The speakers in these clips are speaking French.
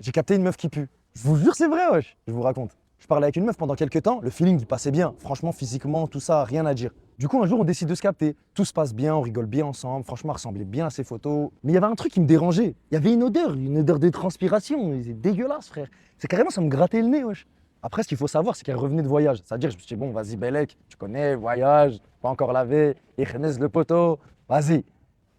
J'ai capté une meuf qui pue. Je vous jure, c'est vrai, wesh. Je vous raconte. Je parlais avec une meuf pendant quelques temps, le feeling il passait bien. Franchement, physiquement, tout ça, rien à dire. Du coup, un jour, on décide de se capter. Tout se passe bien, on rigole bien ensemble. Franchement, elle ressemblait bien à ses photos. Mais il y avait un truc qui me dérangeait. Il y avait une odeur de transpiration. C'est dégueulasse, frère. C'est carrément, ça me grattait le nez, wesh. Après, ce qu'il faut savoir, c'est qu'elle revenait de voyage. C'est-à-dire, je me suis dit, bon, vas-y, Bellec, tu connais, voyage, pas encore lavé, Ikhnez le poteau, vas-y,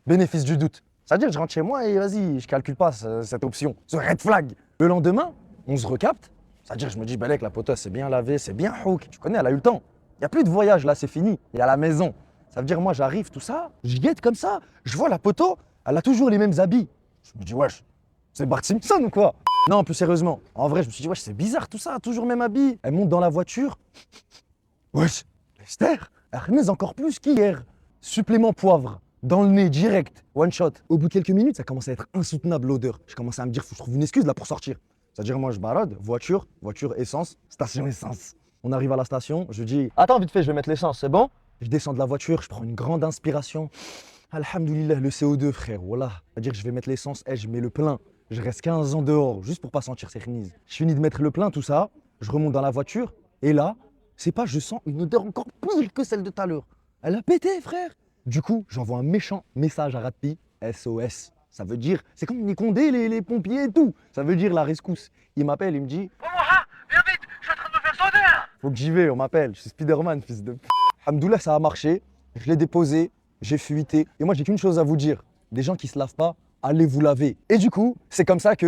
bénéfice du doute. C'est-à-dire, je rentre chez moi et vas-y, je calcule pas cette option, ce red flag. Le lendemain, on se recapte. C'est-à-dire, je me dis, Bellec, la poteau, c'est bien lavé, c'est bien hook. Tu connais, elle a eu le temps. Il n'y a plus de voyage, là, c'est fini. Il y a la maison. Ça veut dire, moi, j'arrive, tout ça, je guette comme ça, je vois la poteau, elle a toujours les mêmes habits. Je me dis, wesh, c'est Bart Simpson ou quoi? Non, plus sérieusement. En vrai, je me suis dit, wesh, c'est bizarre tout ça, toujours le même habit. Elle monte dans la voiture. Wesh, Esther, Ernest encore plus qu'hier. Supplément poivre, dans le nez, direct, one shot. Au bout de quelques minutes, ça commence à être insoutenable l'odeur. Je commence à me dire, faut que je trouve une excuse là pour sortir. C'est-à-dire, moi, je barade, voiture, essence, station essence. On arrive à la station, je dis, attends, vite fait, je vais mettre l'essence, c'est bon? Je descends de la voiture, je prends une grande inspiration. Alhamdoulilah, le CO2, frère, voilà. C'est-à-dire que je vais mettre l'essence, et je mets le plein. Je reste 15 ans dehors, juste pour pas sentir ces chemises. Je finis de mettre le plein, tout ça, je remonte dans la voiture, et là, c'est pas, je sens une odeur encore pire que celle de tout à l'heure. Elle a pété, frère. Du coup, j'envoie un méchant message à Ratpi, SOS. Ça veut dire, c'est comme les condés, les pompiers et tout. Ça veut dire la rescousse. Il m'appelle, il me dit, Omaha, viens vite, je suis en train de me faire sonner. faut que j'y vais, on m'appelle, je suis Spider-Man, fils de p. Alhamdoulilah, ça a marché. Je l'ai déposé, j'ai fuité. Et moi, j'ai qu'une chose à vous dire. Des gens qui se lavent pas, allez vous laver. Et du coup, c'est comme ça que